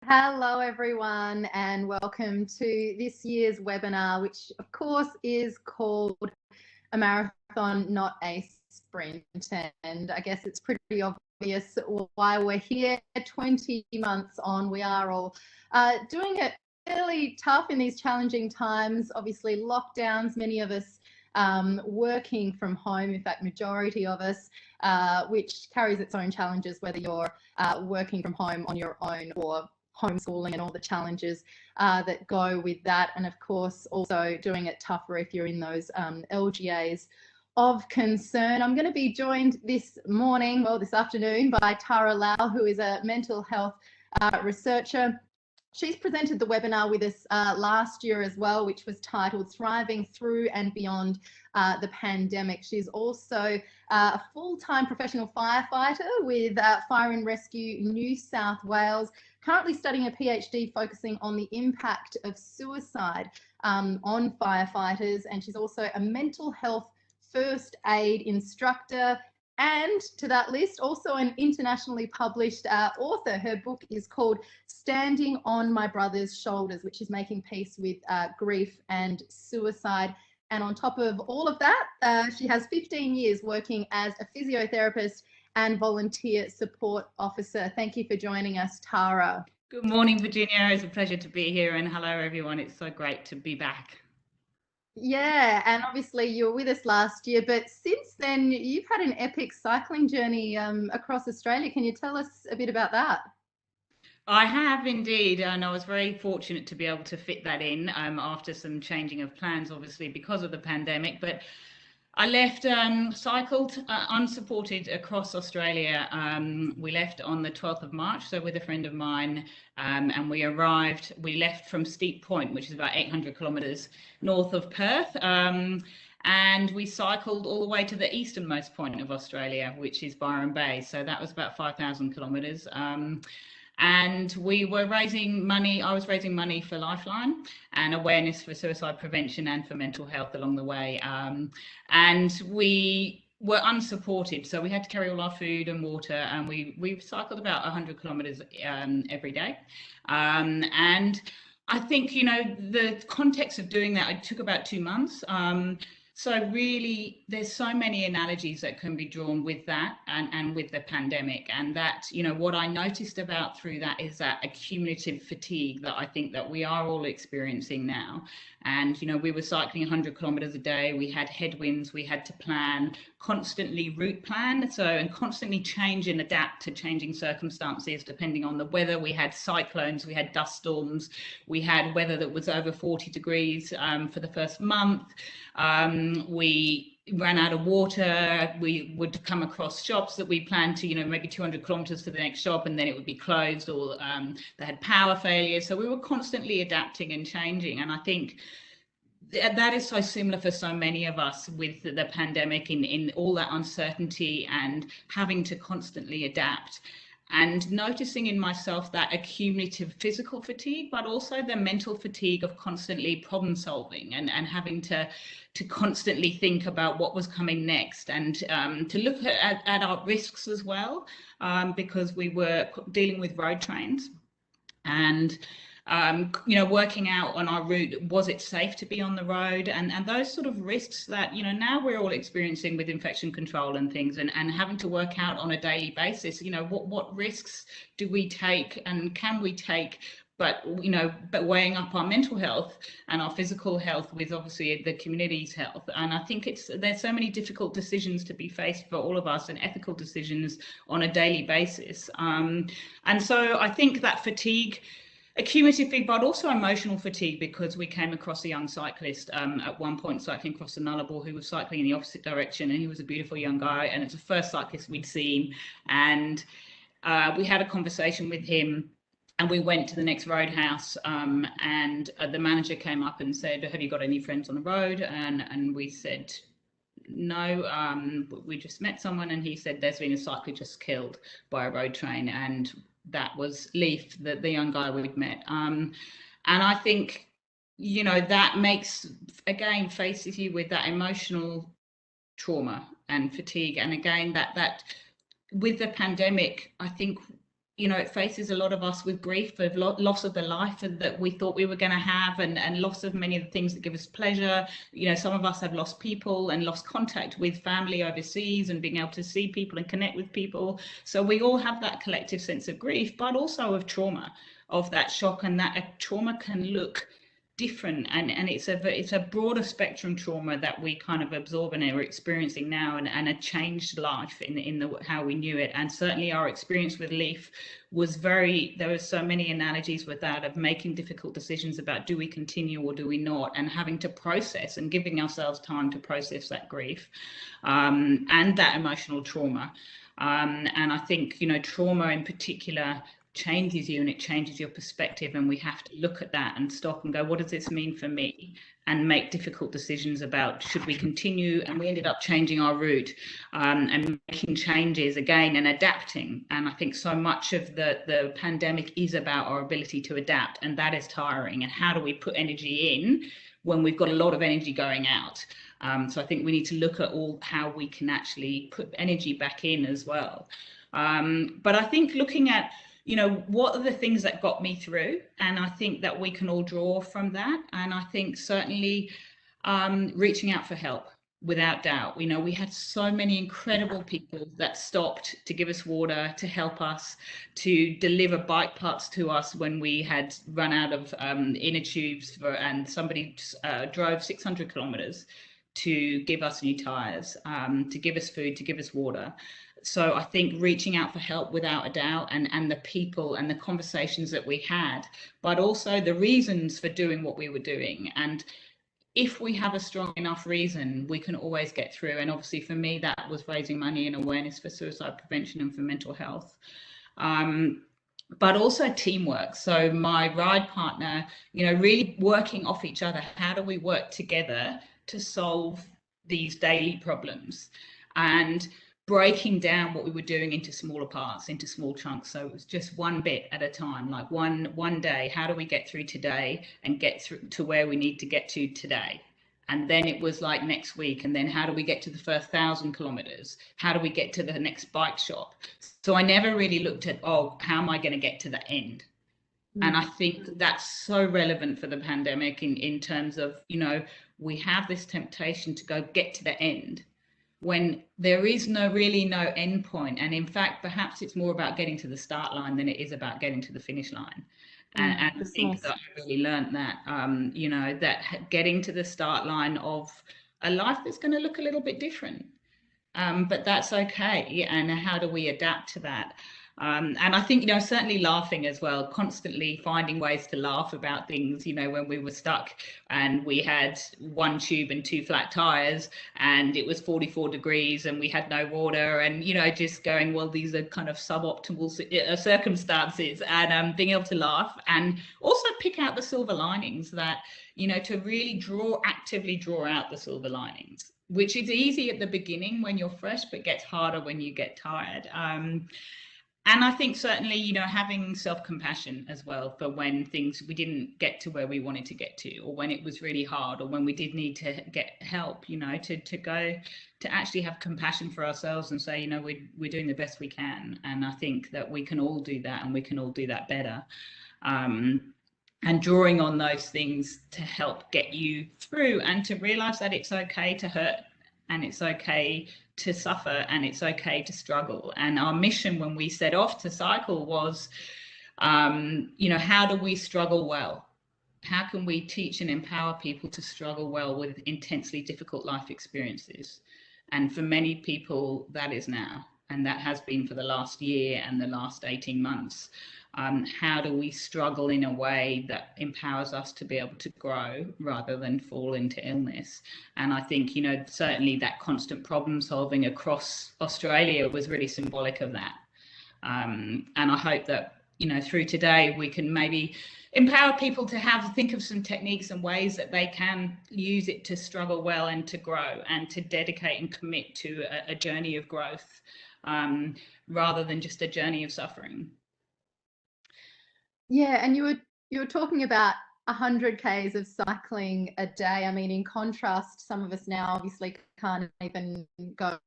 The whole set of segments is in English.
Hello everyone and welcome to this year's webinar, which of course is called A Marathon, Not a Sprint. And I guess it's pretty obvious why we're here 20 months on. We are all doing it fairly tough in these challenging times. Obviously lockdowns, many of us working from home, in fact majority of us, which carries its own challenges whether you're working from home on your own or homeschooling and all the challenges that go with that, and of course also doing it tougher if you're in those LGAs of concern. I'm going to be joined this afternoon by Tara Lau, who is a mental health researcher. She's presented the webinar with us last year as well, which was titled Thriving Through and Beyond the Pandemic. She's also a full-time professional firefighter with Fire and Rescue New South Wales, currently studying a PhD focusing on the impact of suicide on firefighters. And she's also a mental health first aid instructor, and to that list, also an internationally published author. Her book is called Standing on My Brother's Shoulders, which is making peace with grief and suicide. And on top of all of that, she has 15 years working as a physiotherapist and volunteer support officer. Thank you for joining us, Tara. Good morning, Virginia. It's a pleasure to be here, and hello everyone. It's so great to be back. Yeah, and obviously you were with us last year, but since then you've had an epic cycling journey across Australia. Can you tell us a bit about that? I have indeed, and I was very fortunate to be able to fit that in after some changing of plans, obviously because of the pandemic. But I left, cycled unsupported across Australia. We left on the 12th of March, so with a friend of mine, and we left from Steep Point, which is about 800 kilometres north of Perth. And we cycled all the way to the easternmost point of Australia, which is Byron Bay. So that was about 5,000 kilometres. And we were raising money. I was raising money for Lifeline and awareness for suicide prevention and for mental health along the way. And we were unsupported, so we had to carry all our food and water, and we cycled about 100 kilometers every day. And I think, you know, the context of doing that, it took about 2 months. So really, there's so many analogies that can be drawn with that and with the pandemic. And that, you know, what I noticed about through that is that accumulative fatigue that I think that we are all experiencing now. And, you know, we were cycling 100 kilometers a day. We had headwinds. We had to plan, constantly route plan. And constantly change and adapt to changing circumstances, depending on the weather. We had cyclones, we had dust storms, we had weather that was over 40 degrees for the first month. We ran out of water. We would come across shops that we planned to, you know, maybe 200 kilometers to the next shop, and then it would be closed, or they had power failures. So we were constantly adapting and changing. And I think that is so similar for so many of us with the pandemic, in all that uncertainty and having to constantly adapt. And noticing in myself that accumulative physical fatigue, but also the mental fatigue of constantly problem solving and having to constantly think about what was coming next, and to look at our risks as well, because we were dealing with road trains. And you know, working out on our route, was it safe to be on the road, and those sort of risks that, you know, now we're all experiencing with infection control and things, and having to work out on a daily basis, you know, what risks do we take and can we take, but, you know, but weighing up our mental health and our physical health with obviously the community's health. And I think there's so many difficult decisions to be faced for all of us, and ethical decisions on a daily basis. And so I think that fatigue, accumulative fatigue, but also emotional fatigue, because we came across a young cyclist at one point cycling across the Nullarbor who was cycling in the opposite direction, and he was a beautiful young guy, and it's the first cyclist we'd seen. And we had a conversation with him, and we went to the next roadhouse, and the manager came up and said, "Have you got any friends on the road?" And we said, "No, we just met someone." And he said, "There's been a cyclist killed by a road train." And that was Leaf, the young guy we'd met. And I think, you know, that faces you with that emotional trauma and fatigue. And again, that with the pandemic, I think it faces a lot of us with grief of loss of the life that we thought we were going to have, and loss of many of the things that give us pleasure. Some of us have lost people and lost contact with family overseas and being able to see people and connect with people. So we all have that collective sense of grief, but also of trauma, of that shock, and that trauma can look different, and it's a broader spectrum trauma that we kind of absorb and are experiencing now, and a changed life in the how we knew it. And certainly our experience with Leaf was there were so many analogies with that, of making difficult decisions about, do we continue or do we not, and having to process and giving ourselves time to process that grief, and that emotional trauma. And I think trauma in particular changes you, and it changes your perspective, and we have to look at that and stop and go, what does this mean for me, and make difficult decisions about, should we continue? And we ended up changing our route, and making changes again and adapting. And I think so much of the pandemic is about our ability to adapt, and that is tiring. And how do we put energy in when we've got a lot of energy going out? So I think we need to look at how we can actually put energy back in as well. But I think looking at what are the things that got me through? And I think that we can all draw from that. And I think certainly reaching out for help, without doubt. We had so many incredible people that stopped to give us water, to help us, to deliver bike parts to us when we had run out of inner tubes, and somebody drove 600 kilometers to give us new tires, to give us food, to give us water. So I think reaching out for help, without a doubt, and the people and the conversations that we had, but also the reasons for doing what we were doing. And if we have a strong enough reason, we can always get through. And obviously for me, that was raising money and awareness for suicide prevention and for mental health. But also teamwork. So my ride partner, really working off each other. How do we work together to solve these daily problems? And breaking down what we were doing into smaller parts, into small chunks. So it was just one bit at a time, like one day. How do we get through today and get through to where we need to get to today? And then it was like next week. And then how do we get to the first 1,000 kilometers? How do we get to the next bike shop? So I never really looked at, how am I going to get to the end? And I think that's so relevant for the pandemic in terms of, we have this temptation to go get to the end, when there is really no end point. And in fact, perhaps it's more about getting to the start line than it is about getting to the finish line. And I think that I really learned that, that getting to the start line of a life that's going to look a little bit different, but that's okay. And how do we adapt to that? And I think, certainly laughing as well, constantly finding ways to laugh about things, when we were stuck and we had one tube and 2 flat tires and it was 44 degrees and we had no water, and, just going, well, these are kind of suboptimal circumstances, and being able to laugh and also pick out the silver linings, that, to really actively draw out the silver linings, which is easy at the beginning when you're fresh, but gets harder when you get tired. And I think certainly, having self-compassion as well for when we didn't get to where we wanted to get to, or when it was really hard, or when we did need to get help, to actually have compassion for ourselves and say, we're doing the best we can. And I think that we can all do that, and we can all do that better. And drawing on those things to help get you through, and to realize that it's okay to hurt, and it's okay to suffer, and it's okay to struggle. And our mission when we set off to cycle was, how do we struggle well? How can we teach and empower people to struggle well with intensely difficult life experiences? And for many people, that is now, and that has been for the last year and the last 18 months. How do we struggle in a way that empowers us to be able to grow rather than fall into illness? And I think, certainly that constant problem solving across Australia was really symbolic of that. And I hope that, through today, we can maybe empower people to think of some techniques and ways that they can use it to struggle well and to grow, and to dedicate and commit to a journey of growth, rather than just a journey of suffering. Yeah, and you were talking about 100 Ks of cycling a day. I mean, in contrast, some of us now obviously can't even go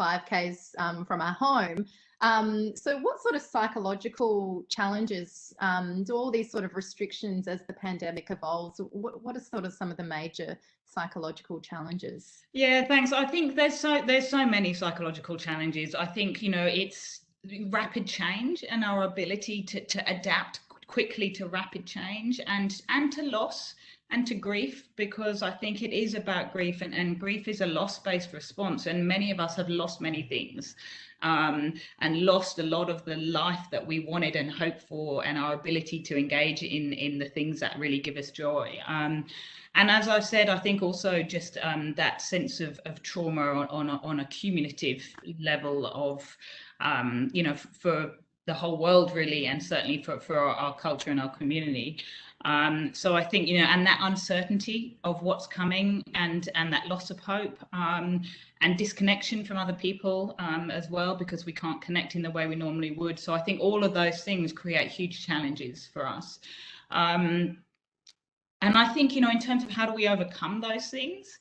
5Ks from our home. So what sort of psychological challenges do all these sort of restrictions as the pandemic evolves, what are sort of some of the major psychological challenges? Yeah, thanks. I think there's so many psychological challenges. I think, it's rapid change and our ability to adapt quickly to rapid change and to loss and to grief, because I think it is about grief, and grief is a loss-based response, and many of us have lost many things, and lost a lot of the life that we wanted and hoped for, and our ability to engage in the things that really give us joy. And as I said, I think also just that sense of trauma on a cumulative level of, for the whole world really, and certainly for our culture and our community. So I think, and that uncertainty of what's coming, and that loss of hope, and disconnection from other people as well, because we can't connect in the way we normally would. So I think all of those things create huge challenges for us. And I think, in terms of how do we overcome those things,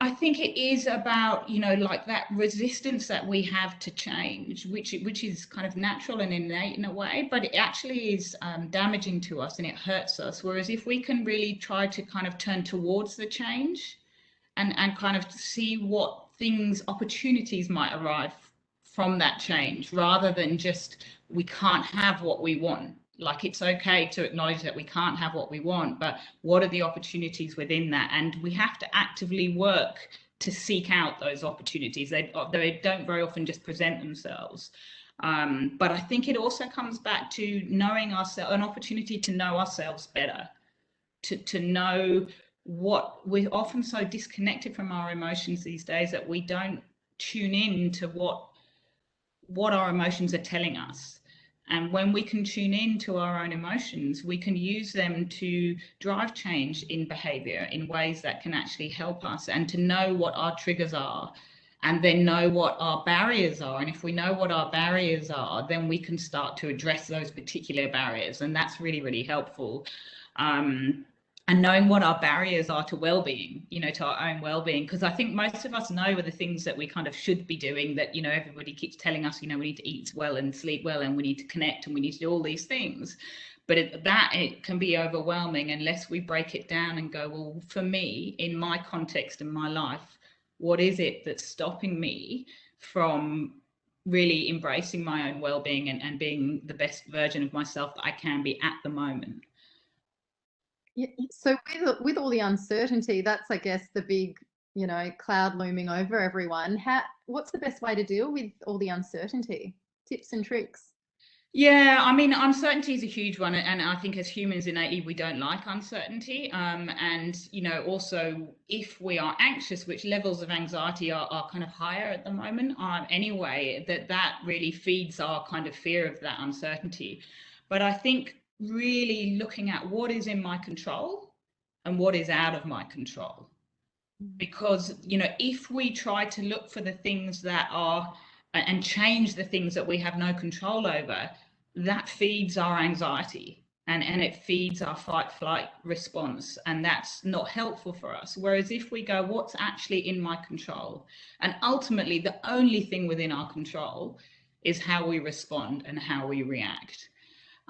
I think it is about, like that resistance that we have to change, which is kind of natural and innate in a way, but it actually is damaging to us and it hurts us. Whereas if we can really try to kind of turn towards the change and kind of see what opportunities might arrive from that change, rather than just, we can't have what we want. Like, it's okay to acknowledge that we can't have what we want, but what are the opportunities within that? And we have to actively work to seek out those opportunities. They don't very often just present themselves. But I think it also comes back to knowing ourselves, an opportunity to know ourselves better, to know what we're often so disconnected from our emotions these days that we don't tune in to what our emotions are telling us. And when we can tune in to our own emotions, we can use them to drive change in behavior in ways that can actually help us, and to know what our triggers are, and then know what our barriers are. And if we know what our barriers are, then we can start to address those particular barriers. And that's really, really helpful. And knowing what our barriers are to well-being, to our own well-being, because I think most of us know the things that we kind of should be doing, that, everybody keeps telling us, we need to eat well and sleep well, and we need to connect, and we need to do all these things. But it can be overwhelming unless we break it down and go, well, for me, in my context and my life, what is it that's stopping me from really embracing my own well-being and being the best version of myself that I can be at the moment? Yeah, so with all the uncertainty, that's, I guess, the big, cloud looming over everyone. What's the best way to deal with all the uncertainty? Tips and tricks? Yeah, I mean, uncertainty is a huge one, and I think as humans innately we don't like uncertainty. And also, if we are anxious, which levels of anxiety are kind of higher at the moment, anyway, that really feeds our kind of fear of that uncertainty. But I think really looking at what is in my control and what is out of my control, because if we try to look for the things that are and change the things that we have no control over, that feeds our anxiety, and it feeds our fight-flight response, and that's not helpful for us. Whereas if we go, what's actually in my control? And ultimately the only thing within our control is how we respond and how we react.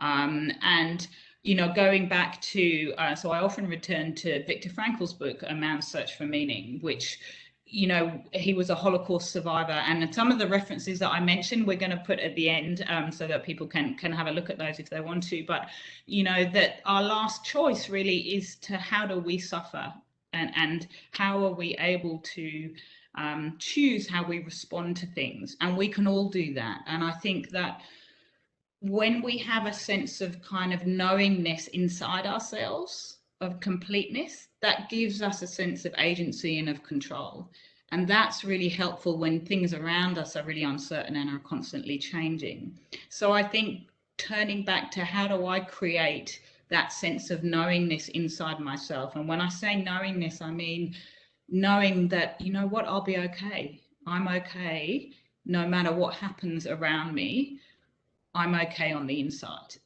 And going back to, so I often return to Viktor Frankl's book, A Man's Search for Meaning, which, he was a Holocaust survivor. And some of the references that I mentioned, we're going to put at the end, so that people can have a look at those if they want to. But, that our last choice really is to, how do we suffer? And how are we able to choose how we respond to things? And we can all do that. And I think that when we have a sense of kind of knowingness inside ourselves, of completeness, that gives us a sense of agency and of control. And that's really helpful when things around us are really uncertain and are constantly changing. So I think turning back to, how do I create that sense of knowingness inside myself? And when I say knowingness, I mean knowing that, I'll be okay. I'm okay no matter what happens around me. I'm okay on the inside.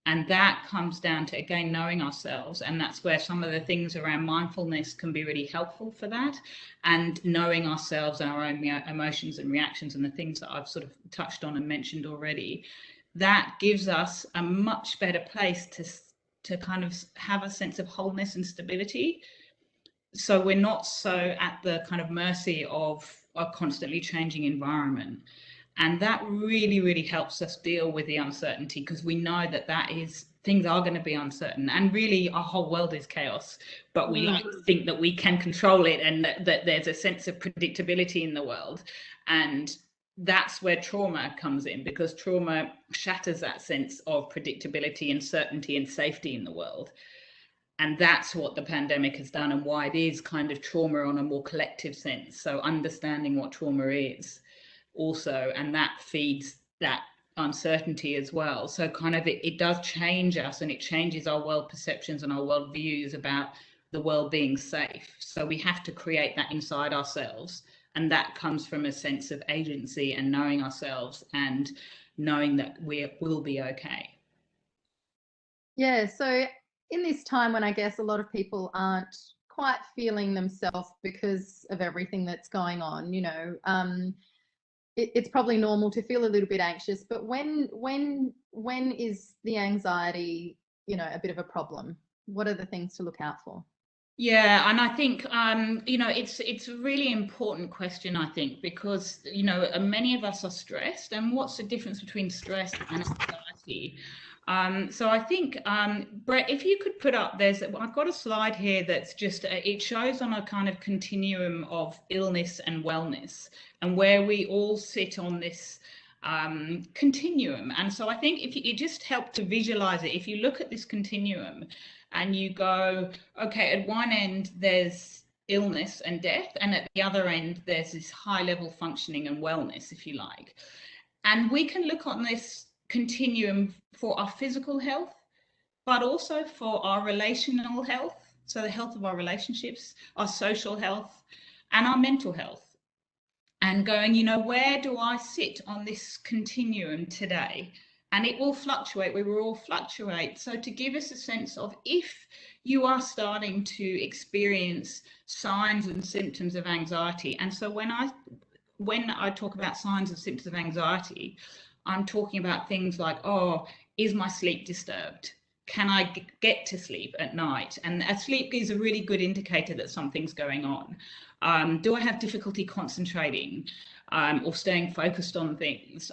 And that comes down to, again, knowing ourselves. And that's where some of the things around mindfulness can be really helpful for that. And knowing ourselves and our own emotions and reactions and the things that I've sort of touched on and mentioned already, that gives us a much better place to kind of have a sense of wholeness and stability. So we're not so at the kind of mercy of a constantly changing environment. And that really, really helps us deal with the uncertainty, because we know that things are going to be uncertain, and really our whole world is chaos, but we like to think that we can control it, and that there's a sense of predictability in the world. And that's where trauma comes in, because trauma shatters that sense of predictability and certainty and safety in the world. And that's what the pandemic has done, and why it is kind of trauma on a more collective sense. So understanding what trauma is also, and that feeds that uncertainty as well. So kind of it does change us, and it changes our world perceptions and our world views about the world being safe. So we have to create that inside ourselves, and that comes from a sense of agency and knowing ourselves and knowing that we will be okay. Yeah, so in this time when I guess a lot of people aren't quite feeling themselves because of everything that's going on, you know, it's probably normal to feel a little bit anxious, but when is the anxiety, you know, a bit of a problem? What are the things to look out for? Yeah, and I think you know, it's a really important question, I think, because you know, many of us are stressed, and what's the difference between stress and anxiety? So I think Brett, if you could put up, I've got a slide here that's just it shows on a kind of continuum of illness and wellness, and where we all sit on this continuum. And so I think if it just helped to visualize it, if you look at this continuum and you go, okay, at one end there's illness and death, and at the other end there's this high level functioning and wellness, if you like. And we can look on this continuum for our physical health, but also for our relational health, so the health of our relationships, our social health, and our mental health. And going, you know, where do I sit on this continuum today? And it will fluctuate. We will all fluctuate. So to give us a sense of, if you are starting to experience signs and symptoms of anxiety, and so when I talk about signs and symptoms of anxiety, I'm talking about things like, oh, is my sleep disturbed? Can I get to sleep at night? And sleep is a really good indicator that something's going on. Do I have difficulty concentrating or staying focused on things?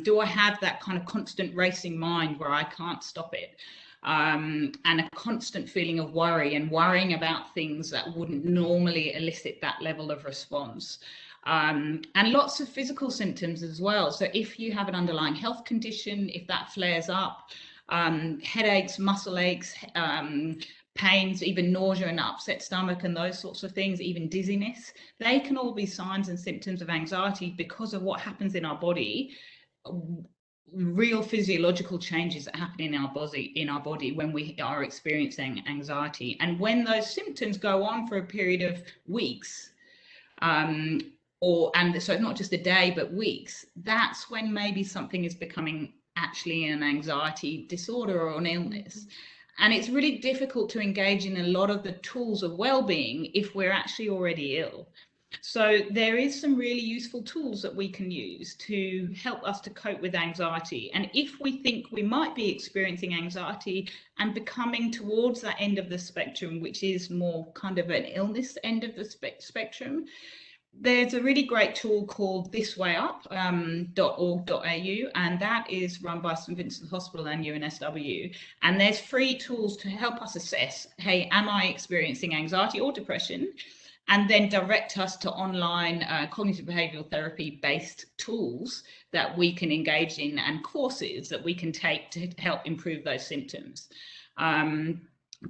Do I have that kind of constant racing mind where I can't stop it? And a constant feeling of worry, and worrying about things that wouldn't normally elicit that level of response. And lots of physical symptoms as well. So if you have an underlying health condition, if that flares up, headaches, muscle aches, pains, even nausea and upset stomach and those sorts of things, even dizziness, they can all be signs and symptoms of anxiety because of what happens in our body, real physiological changes that happen in our body when we are experiencing anxiety. And when those symptoms go on for a period of weeks, and so it's not just a day but weeks, that's when maybe something is becoming actually an anxiety disorder or an illness. And it's really difficult to engage in a lot of the tools of well-being if we're actually already ill. So there is some really useful tools that we can use to help us to cope with anxiety. And if we think we might be experiencing anxiety and becoming towards that end of the spectrum, which is more kind of an illness end of the spectrum, there's a really great tool called thiswayup.org.au, and that is run by St Vincent's Hospital and UNSW. And there's free tools to help us assess, hey, am I experiencing anxiety or depression? And then direct us to online cognitive behavioral therapy based tools that we can engage in, and courses that we can take to help improve those symptoms.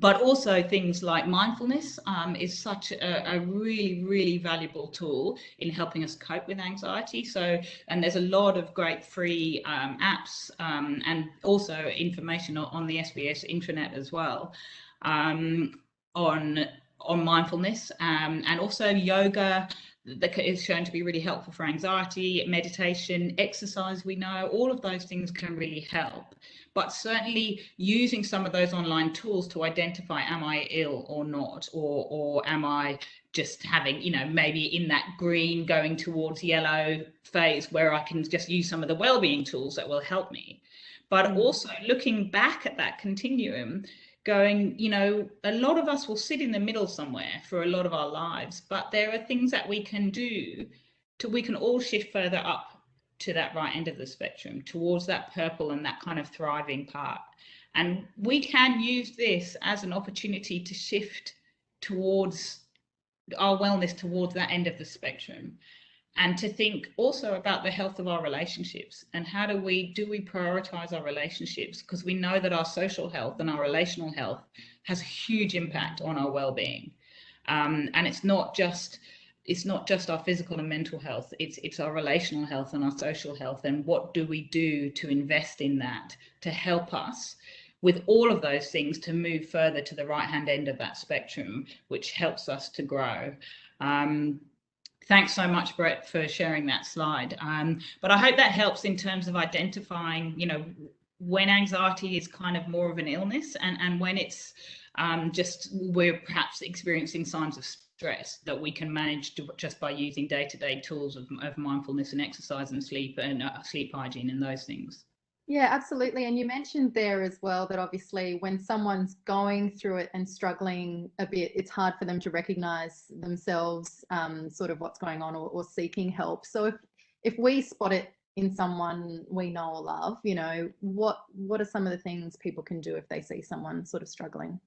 But also things like mindfulness is such a really, really valuable tool in helping us cope with anxiety. So, and there's a lot of great free apps and also information on the SBS intranet as well on mindfulness, and also yoga, that is shown to be really helpful for anxiety, meditation, exercise. We know all of those things can really help, but certainly using some of those online tools to identify, am I ill or not, or am I just having, maybe in that green going towards yellow phase where I can just use some of the well-being tools that will help me. But also looking back at that continuum, going, a lot of us will sit in the middle somewhere for a lot of our lives, but there are things that we can do we can all shift further up to that right end of the spectrum, towards that purple and that kind of thriving part. And we can use this as an opportunity to shift towards our wellness, towards that end of the spectrum, and to think also about the health of our relationships and how do we prioritize our relationships, because we know that our social health and our relational health has a huge impact on our well-being, and it's not just our physical and mental health, it's our relational health and our social health, and what do we do to invest in that to help us with all of those things to move further to the right hand end of that spectrum, which helps us to grow. Thanks so much, Brett, for sharing that slide. But I hope that helps in terms of identifying, when anxiety is kind of more of an illness, and when it's just we're perhaps experiencing signs of stress that we can manage just by using day-to-day tools of mindfulness and exercise and sleep hygiene and those things. Yeah, absolutely. And you mentioned there as well that obviously when someone's going through it and struggling a bit, it's hard for them to recognize themselves, sort of what's going on, or seeking help. So if we spot it in someone we know or love, what are some of the things people can do if they see someone sort of struggling?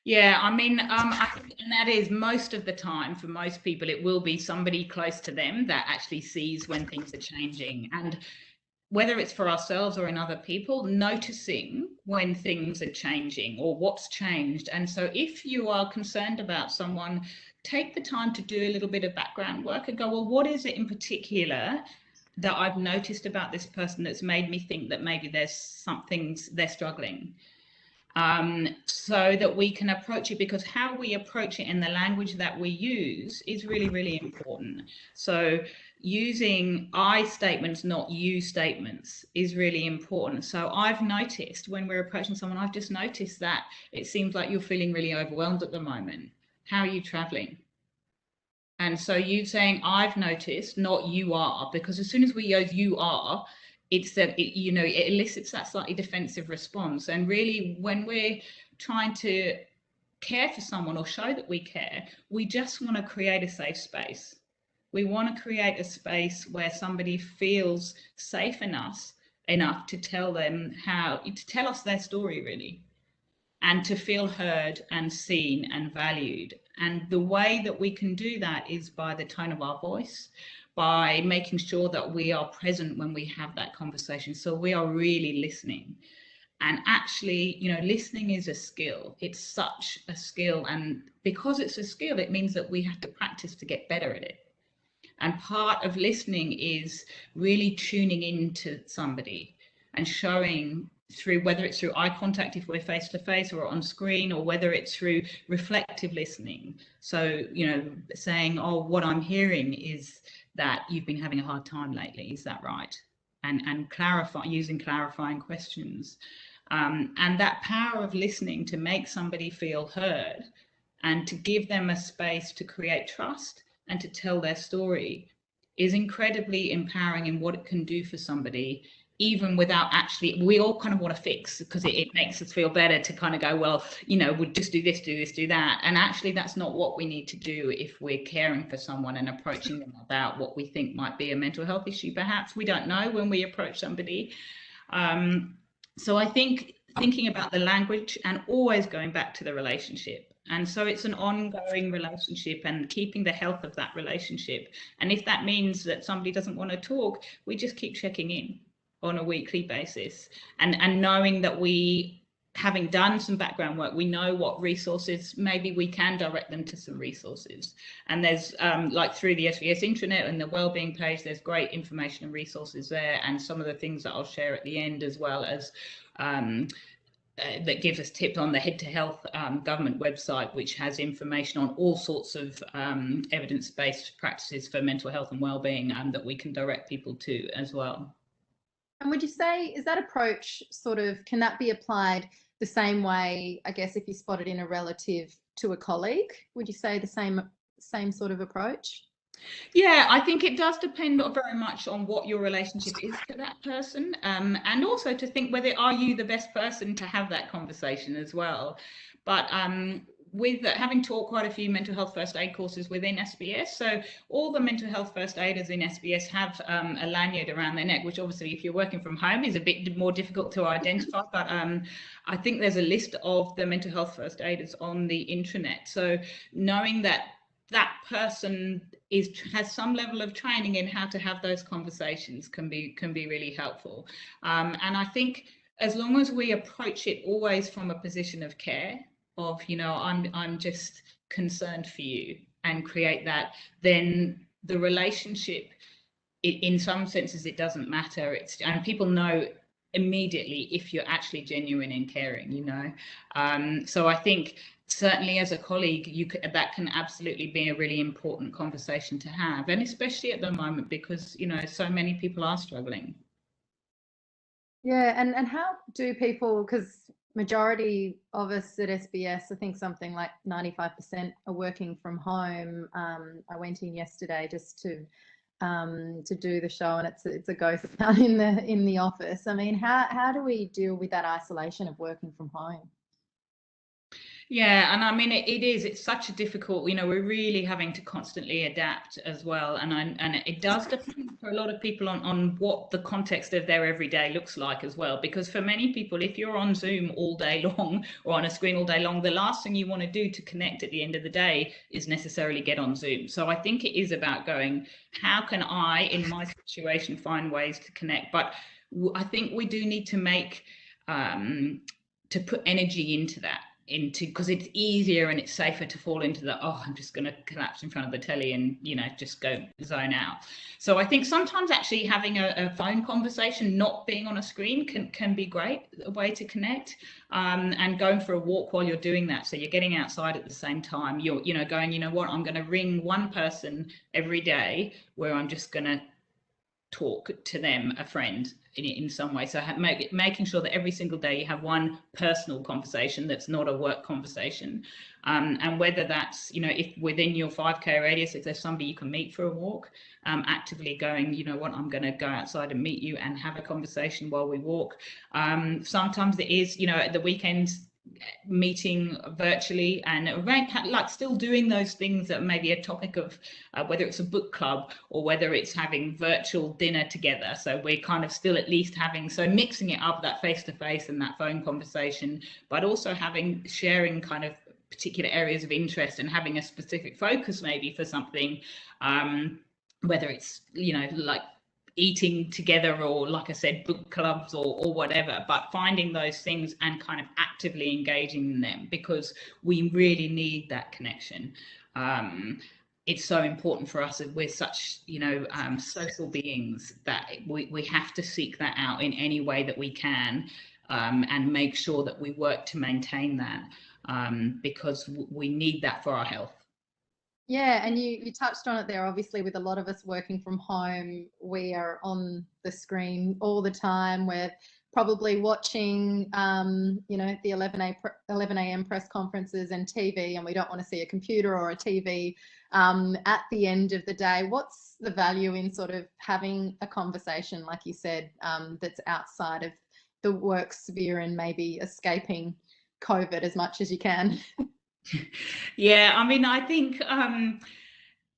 Yeah, I mean, I think, and that is most of the time for most people, it will be somebody close to them that actually sees when things are changing. And whether it's for ourselves or in other people, noticing when things are changing or what's changed. And so if you are concerned about someone, take the time to do a little bit of background work and go, well, what is it in particular that I've noticed about this person that's made me think that maybe there's something they're struggling? So that we can approach it, because how we approach it and the language that we use is really, really important. So using I statements, not you statements, is really important. So I've noticed when we're approaching someone, I've just noticed that it seems like you're feeling really overwhelmed at the moment. How are you traveling? And so you saying I've noticed, not you are, because as soon as we use you are, it elicits that slightly defensive response. And really, when we're trying to care for someone or show that we care, we just want to create a safe space. We want to create a space where somebody feels safe enough to tell us their story, really, and to feel heard and seen and valued. And the way that we can do that is by the tone of our voice, by making sure that we are present when we have that conversation. So we are really listening. And actually, listening is a skill. It's such a skill. And because it's a skill, it means that we have to practice to get better at it. And part of listening is really tuning into somebody and showing through, whether it's through eye contact if we're face to face or on screen, or whether it's through reflective listening. So, saying, oh, what I'm hearing is that you've been having a hard time lately. Is that right? And using clarifying questions. And that power of listening to make somebody feel heard and to give them a space to create trust and to tell their story is incredibly empowering in what it can do for somebody, even without actually, we all kind of want to fix, because it makes us feel better to kind of go, well, we'll just do this, do that. And actually, that's not what we need to do if we're caring for someone and approaching them about what we think might be a mental health issue. Perhaps we don't know when we approach somebody. So I think thinking about the language and always going back to the relationship. And so it's an ongoing relationship and keeping the health of that relationship. And if that means that somebody doesn't want to talk, we just keep checking in on a weekly basis, and knowing that having done some background work, we know what resources, maybe we can direct them to some resources. And there's like through the SVS intranet and the wellbeing page, there's great information and resources there, and some of the things that I'll share at the end, as well as that gives us tips on the Head to Health government website, which has information on all sorts of evidence-based practices for mental health and well-being that we can direct people to as well. And would you say, is that approach sort of, can that be applied the same way, I guess, if you spot it in a relative to a colleague? Would you say the same sort of approach? Yeah, I think it does depend very much on what your relationship is to that person, and also to think whether are you the best person to have that conversation as well. But with having taught quite a few mental health first aid courses within SBS, so all the mental health first aiders in SBS have a lanyard around their neck, which obviously if you're working from home is a bit more difficult to identify, but I think there's a list of the mental health first aiders on the intranet. So knowing that that person has some level of training in how to have those conversations can be really helpful. And I think as long as we approach it always from a position of care, of, you know, I'm just concerned for you, and create that, then the relationship, in some senses, it doesn't matter. And people know immediately if you're actually genuine and caring, you know. So I think certainly as a colleague, that can absolutely be a really important conversation to have, and especially at the moment, because, you know, so many people are struggling. Yeah, and how do people, because majority of us at SBS, I think something like 95% are working from home. I went in yesterday just to do the show, and it's a ghost town in the office. I mean, how do we deal with that isolation of working from home? Yeah, and I mean it's such a difficult, you know, we're really having to constantly adapt as well, and it does depend for a lot of people on what the context of their everyday looks like as well, because for many people, if you're on Zoom all day long or on a screen all day long, the last thing you want to do to connect at the end of the day is necessarily get on Zoom. So I think it is about going, how can I in my situation find ways to connect? But I think we do need to make to put energy into that, because it's easier and it's safer to fall into the, oh, I'm just going to collapse in front of the telly and, you know, just go zone out. So I think sometimes actually having a phone conversation, not being on a screen, can be great, a way to connect, and going for a walk while you're doing that, so you're getting outside at the same time. You're, you know, going, you know what, I'm going to ring one person every day where I'm just going to talk to them, a friend, in some way. So making sure that every single day you have one personal conversation that's not a work conversation, and whether that's, you know, if within your 5K radius, if there's somebody you can meet for a walk, actively going, you know what, I'm going to go outside and meet you and have a conversation while we walk. Sometimes it is, you know, at the weekends, meeting virtually and like still doing those things that may be a topic of whether it's a book club or whether it's having virtual dinner together. So we're kind of still at least having, so mixing it up, that face-to-face and that phone conversation, but also sharing kind of particular areas of interest and having a specific focus maybe for something, whether it's, you know, like eating together or, like I said, book clubs or whatever, but finding those things and kind of actively engaging in them, because we really need that connection. It's so important for us, we're such, you know, social beings, that we have to seek that out in any way that we can, and make sure that we work to maintain that, because we need that for our health. Yeah, and you touched on it there. Obviously, with a lot of us working from home, we are on the screen all the time. We're probably watching, you know, the 11 a.m. press conferences and TV, and we don't want to see a computer or a TV at the end of the day. What's the value in sort of having a conversation, like you said, that's outside of the work sphere and maybe escaping COVID as much as you can? Yeah, I mean, I think,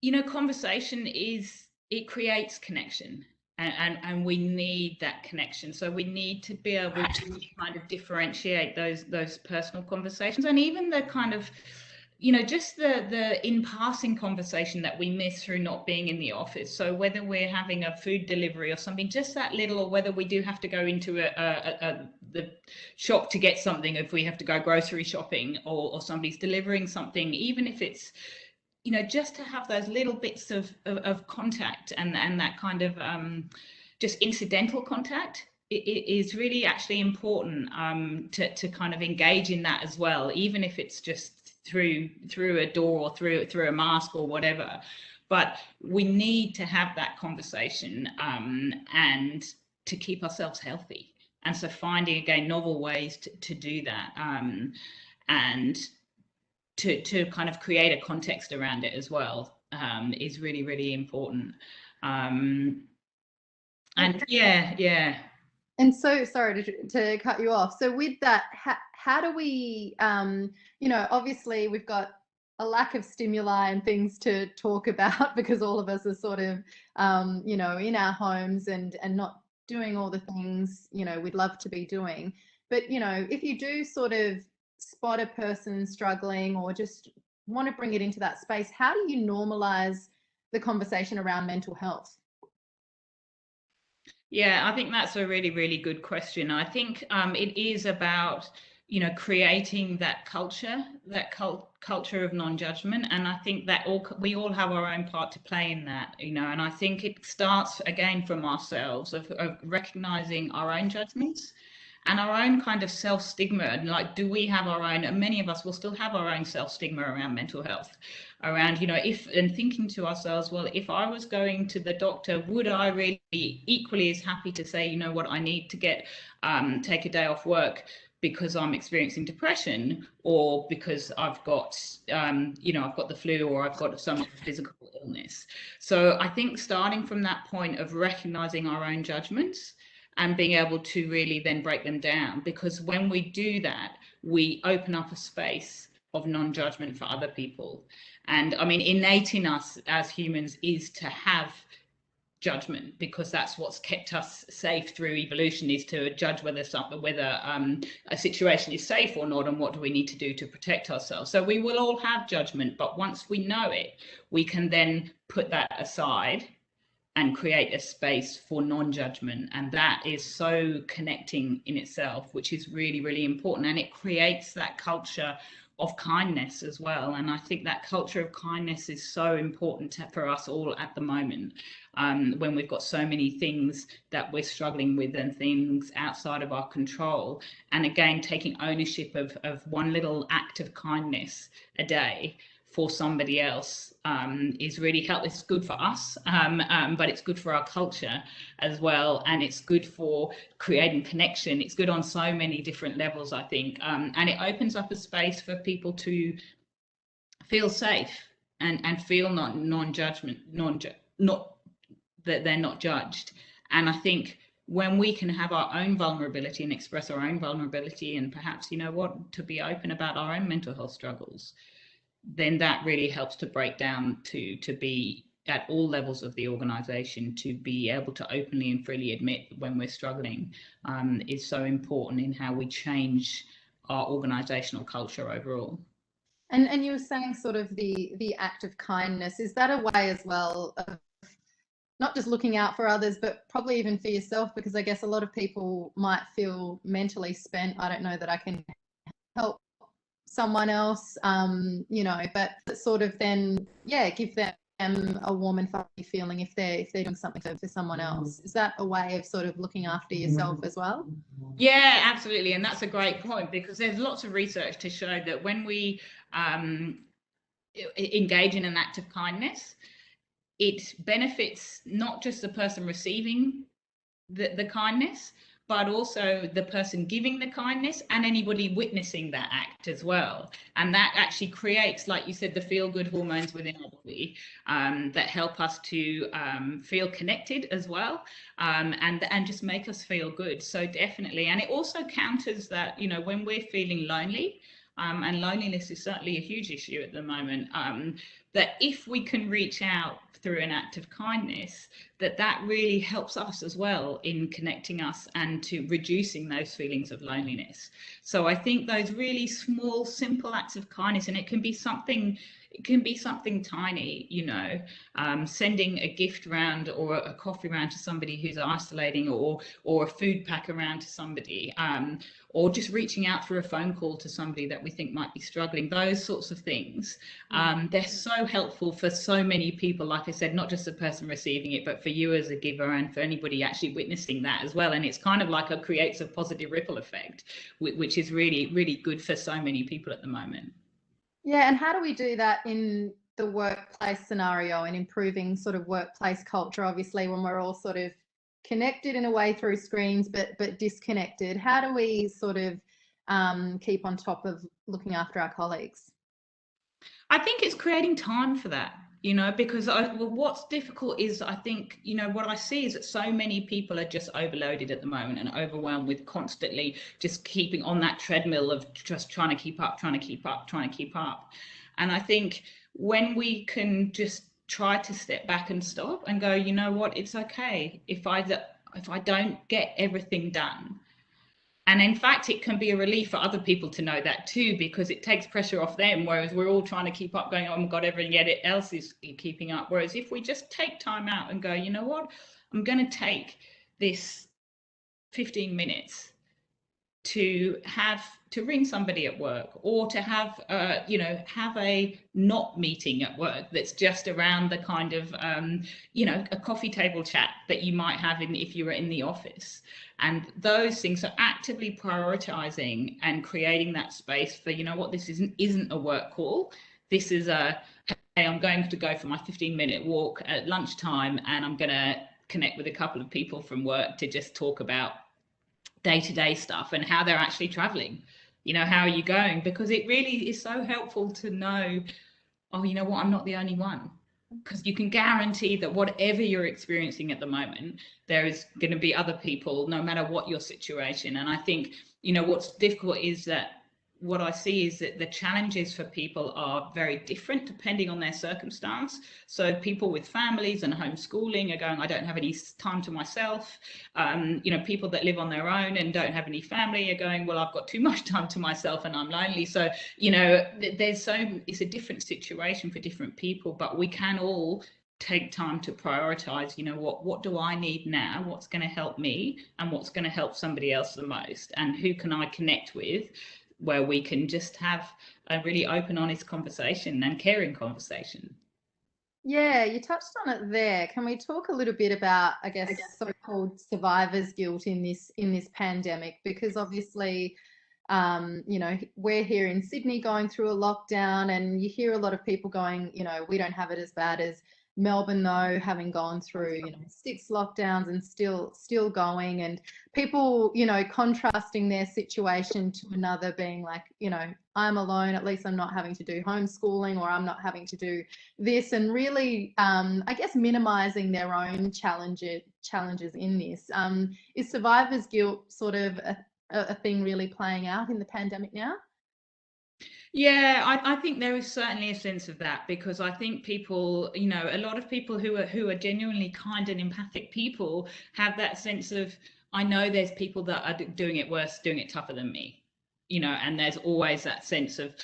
you know, conversation it creates connection, and we need that connection. So we need to be able to kind of differentiate those personal conversations, and even the kind of, you know, just the in passing conversation that we miss through not being in the office. So whether we're having a food delivery or something, just that little, or whether we do have to go into the shop to get something, if we have to go grocery shopping, or somebody's delivering something, even if it's, you know, just to have those little bits of contact, and that kind of just incidental contact, it is really actually important to kind of engage in that as well, even if it's just through a door or through a mask or whatever. But we need to have that conversation and to keep ourselves healthy. And so finding, again, novel ways to do that and to kind of create a context around it as well is really, really important. And yeah. And so, sorry to cut you off. So with that, how do we, you know, obviously we've got a lack of stimuli and things to talk about because all of us are sort of, you know, in our homes and not doing all the things, you know, we'd love to be doing. But, you know, if you do sort of spot a person struggling or just want to bring it into that space, how do you normalize the conversation around mental health? Yeah, I think that's a really, really good question. I think it is about, you know, creating that culture, that culture of non-judgment. And I think that we all have our own part to play in that, you know, and I think it starts again from ourselves of recognizing our own judgments and our own kind of self-stigma. And like, do we have our own, and many of us will still have our own self-stigma around mental health, around, you know, and thinking to ourselves, well, if I was going to the doctor, would I really be equally as happy to say, you know what, I need to take a day off work because I'm experiencing depression, or because I've got, you know, I've got the flu, or I've got some physical illness. So I think starting from that point of recognizing our own judgments and being able to really then break them down, because when we do that, we open up a space of non-judgment for other people. And I mean, innate in us as humans is to have judgment, because that's what's kept us safe through evolution, is to judge whether a situation is safe or not, and what do we need to do to protect ourselves. So we will all have judgment, but once we know it, we can then put that aside and create a space for non-judgment. And that is so connecting in itself, which is really, really important. And it creates that culture of kindness as well. And I think that culture of kindness is so important for us all at the moment, when we've got so many things that we're struggling with and things outside of our control. And again, taking ownership of one little act of kindness a day for somebody else is really helpful. It's good for us, but it's good for our culture as well, and it's good for creating connection. It's good on so many different levels, I think, and it opens up a space for people to feel safe and feel not that they're not judged. And I think when we can have our own vulnerability and express our own vulnerability, and perhaps, you know what, to be open about our own mental health struggles, then that really helps to break down to be at all levels of the organization, to be able to openly and freely admit when we're struggling is so important in how we change our organizational culture overall. And you were saying sort of the act of kindness, is that a way as well of not just looking out for others, but probably even for yourself? Because I guess a lot of people might feel mentally spent. I don't know that I can help someone else, you know, but sort of then, yeah, give them a warm and fuzzy feeling if they're doing something for someone else. Is that a way of sort of looking after yourself as well? Yeah, absolutely. And that's a great point, because there's lots of research to show that when we engage in an act of kindness, it benefits not just the person receiving the kindness, but also the person giving the kindness and anybody witnessing that act as well. And that actually creates, like you said, the feel-good hormones within our body that help us to feel connected as well, and just make us feel good. So definitely. And it also counters that, you know, when we're feeling lonely, and loneliness is certainly a huge issue at the moment, that if we can reach out through an act of kindness, that really helps us as well in connecting us and to reducing those feelings of loneliness. So I think those really small, simple acts of kindness, and it can be something tiny, you know, sending a gift around or a coffee around to somebody who's isolating, or a food pack around to somebody, or just reaching out through a phone call to somebody that we think might be struggling. Those sorts of things, they're so helpful for so many people, like I said, not just the person receiving it, but for you as a giver and for anybody actually witnessing that as well. And it's kind of like creates a positive ripple effect, which is really, really good for so many people at the moment. Yeah, and how do we do that in the workplace scenario and improving sort of workplace culture, obviously, when we're all sort of connected in a way through screens, but disconnected? How do we sort of keep on top of looking after our colleagues? I think it's creating time for that, you know, because what's difficult is, I think, you know, what I see is that so many people are just overloaded at the moment and overwhelmed with constantly just keeping on that treadmill of just trying to keep up, trying to keep up, trying to keep up. And I think when we can just try to step back and stop and go, you know what, it's okay if I don't get everything done. And in fact, it can be a relief for other people to know that too, because it takes pressure off them, whereas we're all trying to keep up going, oh my God, everything else is keeping up. Whereas if we just take time out and go, you know what, I'm going to take this 15 minutes to ring somebody at work, or to have a not meeting at work that's just around the kind of a coffee table chat that you might have if you were in the office. And those things are actively prioritizing and creating that space for, you know what, this isn't a work call. This is hey, I'm going to go for my 15-minute walk at lunchtime, and I'm going to connect with a couple of people from work to just talk about day-to-day stuff and how they're actually traveling. You know, how are you going? Because it really is so helpful to know, oh, you know what, I'm not the only one. Because you can guarantee that whatever you're experiencing at the moment, there is going to be other people, no matter what your situation. And I think, you know, what's difficult is that what I see is that the challenges for people are very different depending on their circumstance. So people with families and homeschooling are going, I don't have any time to myself. You know, people that live on their own and don't have any family are going, well, I've got too much time to myself and I'm lonely. So, you know, it's a different situation for different people, but we can all take time to prioritize, you know, what do I need now, what's going to help me, and what's going to help somebody else the most, and who can I connect with, where we can just have a really open, honest conversation and caring conversation. Yeah, you touched on it there. Can we talk a little bit about, I guess, so-called survivor's guilt in this pandemic? Because obviously, you know, we're here in Sydney going through a lockdown, and you hear a lot of people going, you know, we don't have it as bad as Melbourne, though, having gone through, you know, 6 lockdowns and still going, and people, you know, contrasting their situation to another, being like, you know, I'm alone, at least I'm not having to do homeschooling, or I'm not having to do this, and really, I guess, minimizing their own challenges in this. Is survivor's guilt sort of a thing really playing out in the pandemic now? Yeah, I think there is certainly a sense of that, because I think people, you know, a lot of people who are genuinely kind and empathic people have that sense of, I know there's people that are doing it worse, doing it tougher than me, you know, and there's always that sense of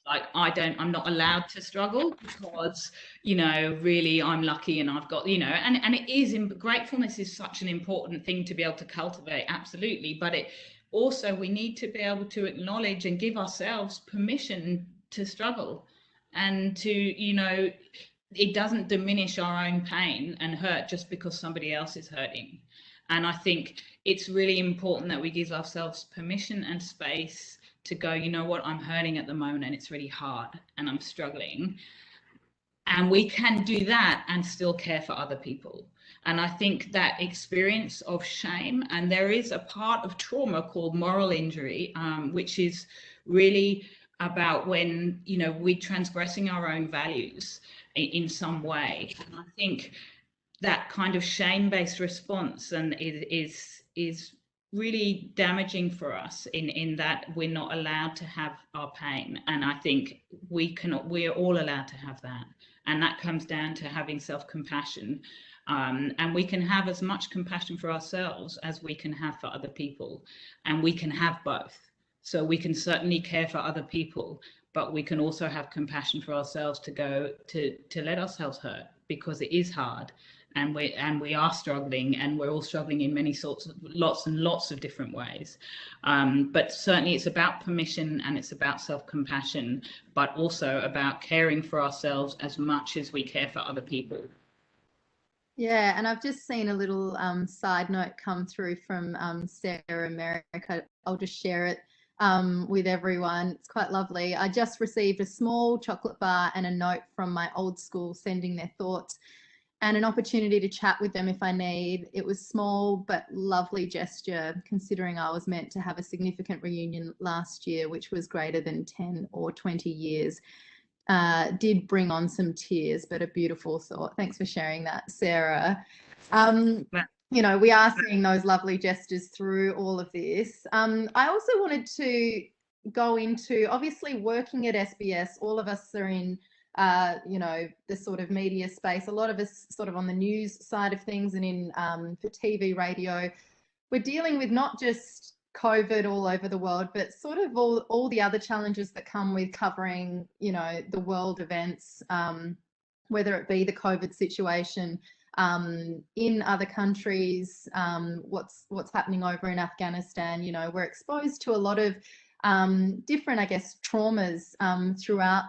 like, I'm not allowed to struggle because, you know, really I'm lucky and I've got, you know, and it is, gratefulness is such an important thing to be able to cultivate, absolutely, but it also, we need to be able to acknowledge and give ourselves permission to struggle, and to, you know, it doesn't diminish our own pain and hurt just because somebody else is hurting. And I think it's really important that we give ourselves permission and space to go, you know what, I'm hurting at the moment and it's really hard and I'm struggling. And we can do that and still care for other people. And I think that experience of shame, and there is a part of trauma called moral injury, which is really about when, you know, we're transgressing our own values in some way. And I think that kind of shame-based response and is really damaging for us in that we're not allowed to have our pain. And I think we're all allowed to have that. And that comes down to having self-compassion. And we can have as much compassion for ourselves as we can have for other people. And we can have both. So we can certainly care for other people, but we can also have compassion for ourselves to go to let ourselves hurt, because it is hard. and we are struggling, and we're all struggling in many lots and lots of different ways. But certainly it's about permission, and it's about self-compassion, but also about caring for ourselves as much as we care for other people. Yeah, and I've just seen a little side note come through from Sarah Merrick. I'll just share it with everyone. It's quite lovely. I just received a small chocolate bar and a note from my old school sending their thoughts and an opportunity to chat with them if I need. It was small but lovely gesture, considering I was meant to have a significant reunion last year, which was greater than 10 or 20 years. Did bring on some tears, but a beautiful thought. Thanks for sharing that, Sarah. You know, we are seeing those lovely gestures through all of this. I also wanted to go into, obviously, working at SBS. All of us are in, you know, the sort of media space. A lot of us sort of on the news side of things, and in for TV, radio. We're dealing with not just COVID all over the world, but sort of all the other challenges that come with covering, you know, the world events, whether it be the COVID situation in other countries, what's happening over in Afghanistan. You know, we're exposed to a lot of different, I guess, traumas throughout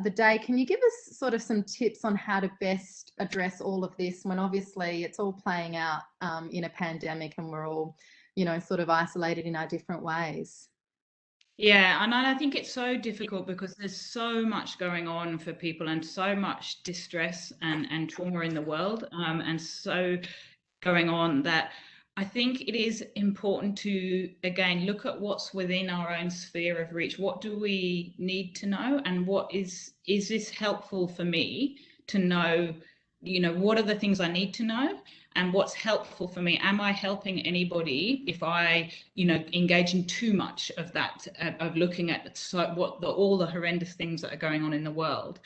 the day. Can you give us sort of some tips on how to best address all of this when obviously it's all playing out in a pandemic, and we're all, you know, sort of isolated in our different ways? Yeah, and I think it's so difficult because there's so much going on for people, and so much distress and trauma in the world, and so going on, that I think it is important to, again, look at what's within our own sphere of reach. What do we need to know, and what is this helpful for me to know? You know, what are the things I need to know, and what's helpful for me? Am I helping anybody if I, you know, engage in too much of that, of looking at all the horrendous things that are going on in the world?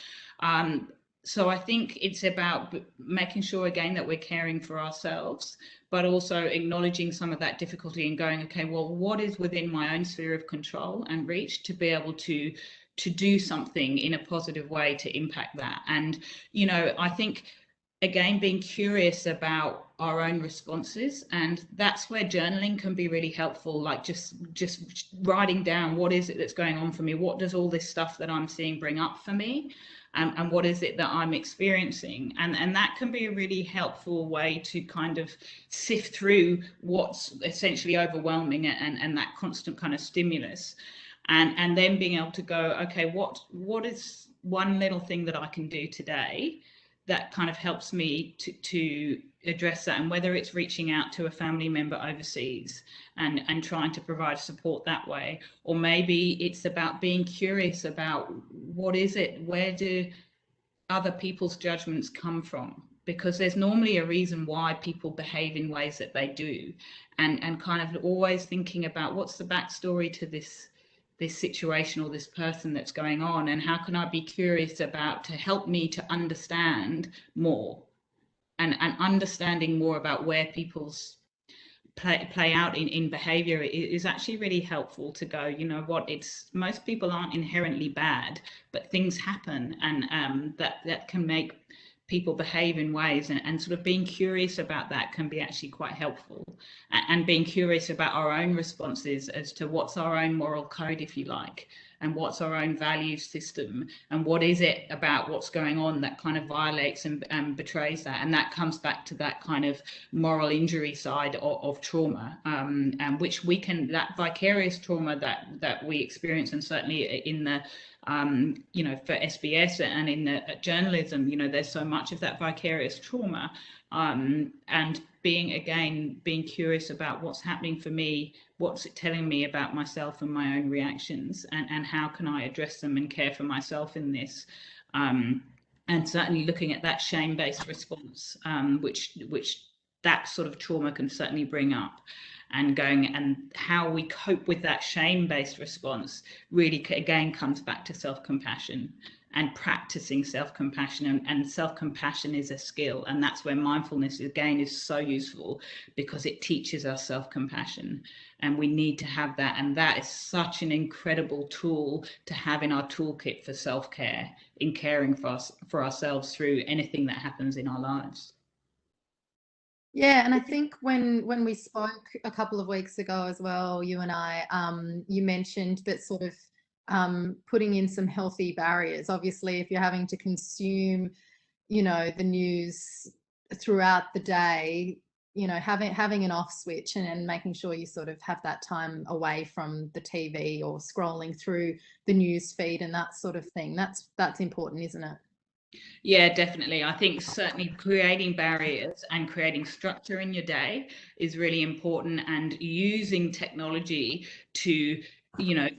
So I think it's about making sure, again, that we're caring for ourselves, but also acknowledging some of that difficulty and going, okay, well, what is within my own sphere of control and reach to be able to do something in a positive way to impact that? And, you know, I think, again, being curious about our own responses, and that's where journaling can be really helpful. Like just writing down, what is it that's going on for me? What does all this stuff that I'm seeing bring up for me? And what is it that I'm experiencing? And that can be a really helpful way to kind of sift through what's essentially overwhelming, and that constant kind of stimulus. And then being able to go, okay, what is one little thing that I can do today that kind of helps me to address that? And whether it's reaching out to a family member overseas and trying to provide support that way, or maybe it's about being curious about what is it, where do other people's judgments come from? Because there's normally a reason why people behave in ways that they do, and kind of always thinking about what's the backstory to this situation or this person that's going on, and how can I be curious about to help me to understand more, and understanding more about where people's play out in behavior is actually really helpful to go, you know what, it's, most people aren't inherently bad, but things happen, and that can make people behave in ways, and sort of being curious about that can be actually quite helpful, and being curious about our own responses as to what's our own moral code, if you like, and what's our own value system, and what is it about what's going on that kind of violates and betrays that. And that comes back to that kind of moral injury side of trauma, and which we can, that vicarious trauma that we experience, and certainly in the you know, for SBS and in the journalism, you know, there's so much of that vicarious trauma, and being curious about what's happening for me, what's it telling me about myself and my own reactions, and how can I address them and care for myself in this, and certainly looking at that shame-based response, which that sort of trauma can certainly bring up, and going, and how we cope with that shame-based response really again comes back to self-compassion and practicing self-compassion, and self-compassion is a skill, and that's where mindfulness again is so useful, because it teaches us self-compassion, and we need to have that, and that is such an incredible tool to have in our toolkit for self-care, in caring for ourselves through anything that happens in our lives. Yeah, and I think when we spoke a couple of weeks ago as well, you and I, you mentioned that sort of putting in some healthy barriers. Obviously, if you're having to consume, the news throughout the day, having an off switch and making sure you sort of have that time away from the TV or scrolling through the news feed and that sort of thing. That's important, isn't it? Yeah, definitely. I think certainly creating barriers and creating structure in your day is really important, and using technology to, you know,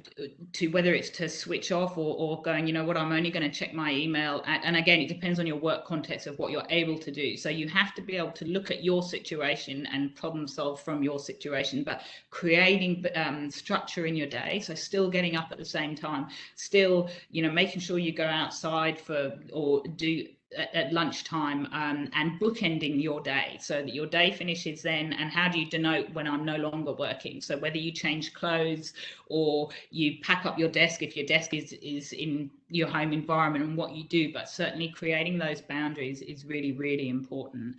to whether it's to switch off or going, you know what, I'm only going to check my email at, and again, it depends on your work context of what you're able to do. So you have to be able to look at your situation and problem solve from your situation, but creating structure in your day. So still getting up at the same time, still, making sure you go outside for or do at lunchtime, and bookending your day so that your day finishes then. And how do you denote when I'm no longer working? So whether you change clothes or you pack up your desk if your desk is in your home environment, and what you do, but certainly creating those boundaries is really, really important,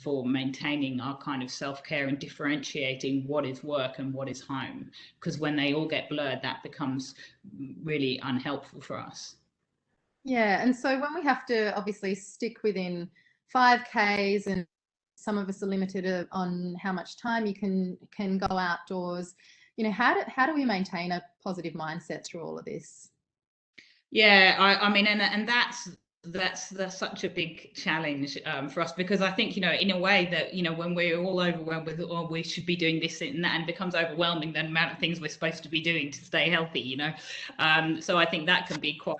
for maintaining our kind of self-care and differentiating what is work and what is home, because when they all get blurred, that becomes really unhelpful for us. Yeah, and so when we have to obviously stick within 5Ks, and some of us are limited on how much time you can go outdoors, how do we maintain a positive mindset through all of this? Yeah, I mean, and that's such a big challenge, for us, because I think, in a way that, when we're all overwhelmed with, oh, we should be doing this and that, and becomes overwhelming, the amount of things we're supposed to be doing to stay healthy. So I think that can be quite,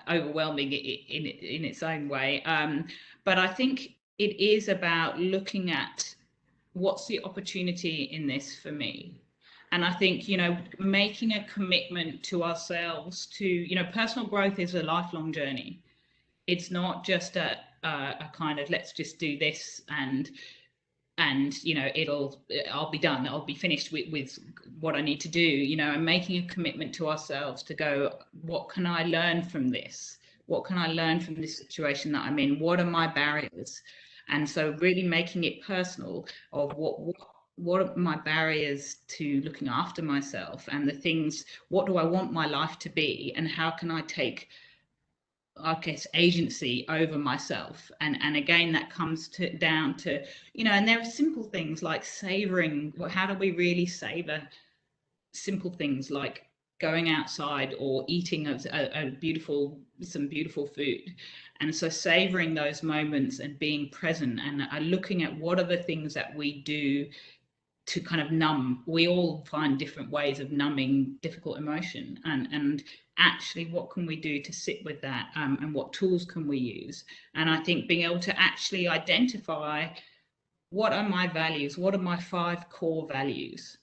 overwhelming in its own way. But I think it is about looking at what's the opportunity in this for me. And I think, making a commitment to ourselves to, personal growth is a lifelong journey. It's not just a kind of, let's just do this and I'll be done, I'll be finished with what I need to do, and making a commitment to ourselves to go, what can I learn from this? What can I learn from this situation that I'm in? What are my barriers? And so really making it personal of what are my barriers to looking after myself, and the things, what do I want my life to be, and how can I take, I guess, agency over myself. And again, that comes down to, and there are simple things like savoring. How do we really savor simple things like going outside or eating some beautiful food? And so savoring those moments and being present, and looking at what are the things that we do to kind of numb. We all find different ways of numbing difficult emotion, and actually, what can we do to sit with that, and what tools can we use? And I think being able to actually identify, what are my values, what are my 5 core values,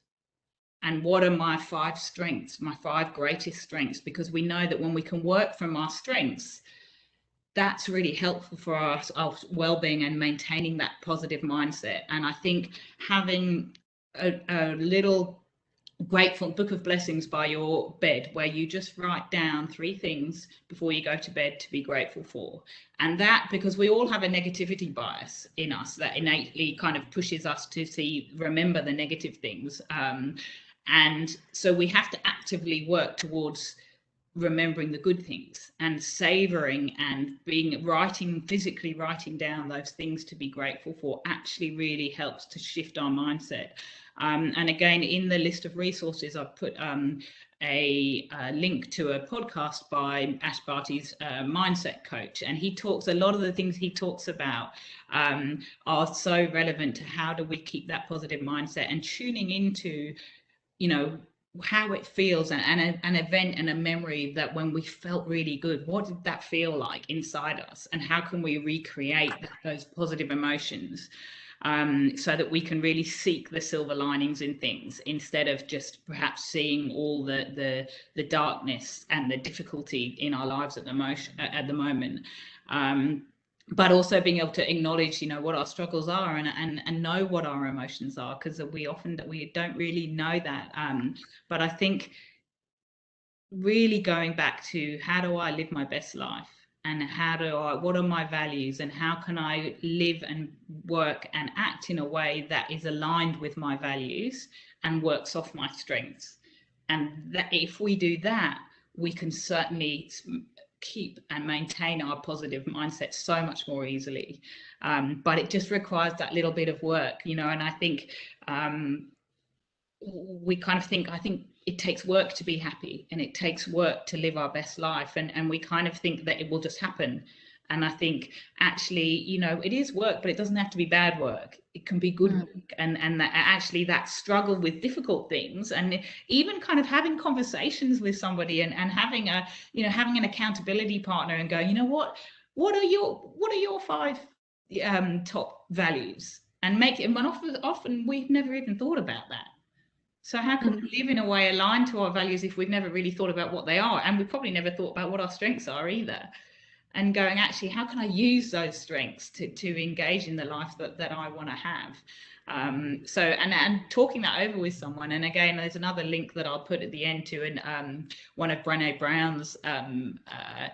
and what are my 5 strengths, my 5 greatest strengths, because we know that when we can work from our strengths, that's really helpful for our well-being and maintaining that positive mindset. And I think having a little grateful book of blessings by your bed, where you just write down 3 things before you go to bed to be grateful for. And that, because we all have a negativity bias in us that innately kind of pushes us to remember the negative things, and so we have to actively work towards remembering the good things and savoring, and physically writing down those things to be grateful for actually really helps to shift our mindset. And again, in the list of resources, I've put a link to a podcast by Ash Barty's mindset coach, and a lot of the things he talks about are so relevant to how do we keep that positive mindset, and tuning into, how it feels, and an event and a memory that when we felt really good, what did that feel like inside us, and how can we recreate those positive emotions, so that we can really seek the silver linings in things, instead of just perhaps seeing all the darkness and the difficulty in our lives at the moment. But also being able to acknowledge, what our struggles are, and know what our emotions are, because we don't really know that. But I think really going back to, how do I live my best life, and what are my values, and how can I live and work and act in a way that is aligned with my values and works off my strengths. And that if we do that, we can certainly keep and maintain our positive mindset so much more easily. But it just requires that little bit of work, and I think I think it takes work to be happy, and it takes work to live our best life, and we kind of think that it will just happen. And I think actually, it is work, but it doesn't have to be bad work. It can be good work, and that struggle with difficult things, and even kind of having conversations with somebody, and having having an accountability partner, and go, what are your 5 top values, and often we've never even thought about that. So how can we live in a way aligned to our values if we've never really thought about what they are? And we've probably never thought about what our strengths are either. And going, actually, how can I use those strengths to engage in the life that I want to have? And talking that over with someone. And again, there's another link that I'll put at the end to one of Brené Brown's,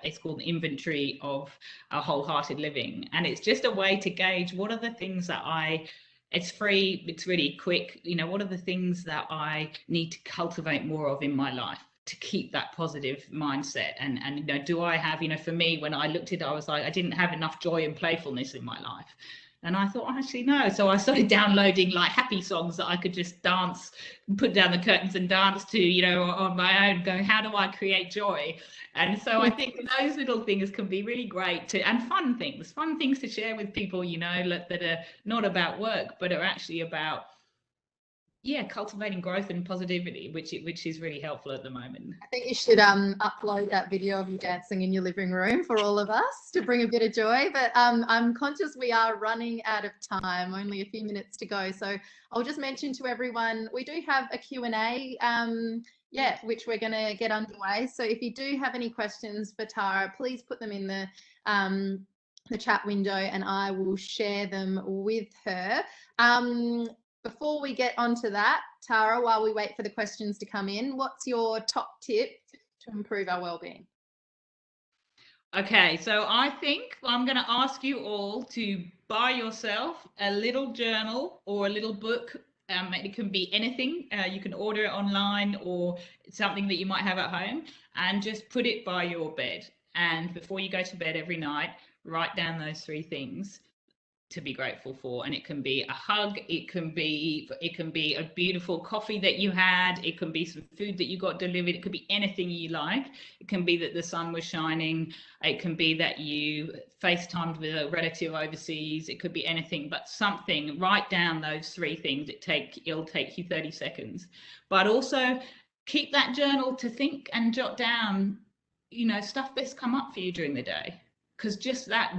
it's called Inventory of Wholehearted Living. And it's just a way to gauge what are the things that it's free, it's really quick. What are the things that I need to cultivate more of in my life to keep that positive mindset? And do I have, for me, when I looked at it, I was like, I didn't have enough joy and playfulness in my life. And I thought, actually, no. So I started downloading like happy songs that I could just dance, put down the curtains and dance to, on my own, going, how do I create joy? And so I think those little things can be really great and fun things to share with people, that are not about work, but are actually about, cultivating growth and positivity, which is really helpful at the moment. I think you should upload that video of you dancing in your living room for all of us to bring a bit of joy. But I'm conscious we are running out of time, only a few minutes to go. So I'll just mention to everyone, we do have a Q&A, which we're going to get underway. So if you do have any questions for Tara, please put them in the chat window, and I will share them with her. Before we get onto that, Tara, while we wait for the questions to come in, what's your top tip to improve our well-being? Okay, so I think I'm going to ask you all to buy yourself a little journal or a little book. It can be anything. You can order it online or something that you might have at home, and just put it by your bed. And before you go to bed every night, write down those 3 things to be grateful for. And it can be a hug, it can be a beautiful coffee that you had, it can be some food that you got delivered, it could be anything you like. It can be that the sun was shining, it can be that you FaceTimed with a relative overseas, it could be anything, but something. Write down those 3 things. It'll take you 30 seconds. But also keep that journal to think and jot down stuff that's come up for you during the day. Because just that,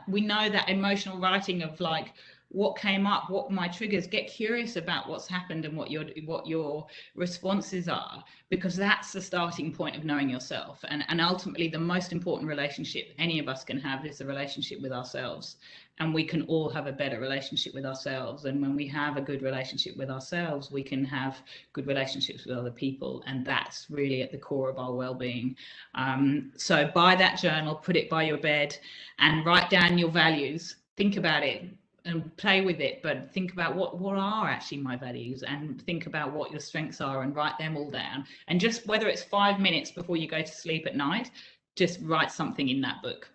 we know that emotional writing of like what came up, what my triggers. Get curious about what's happened and what your responses are, because that's the starting point of knowing yourself. And ultimately, the most important relationship any of us can have is the relationship with ourselves. And we can all have a better relationship with ourselves. And when we have a good relationship with ourselves, we can have good relationships with other people. And that's really at the core of our well-being. So buy that journal, put it by your bed, and write down your values. Think about it and play with it, but think about what are actually my values, and think about what your strengths are, and write them all down. And just whether it's 5 minutes before you go to sleep at night, just write something in that book.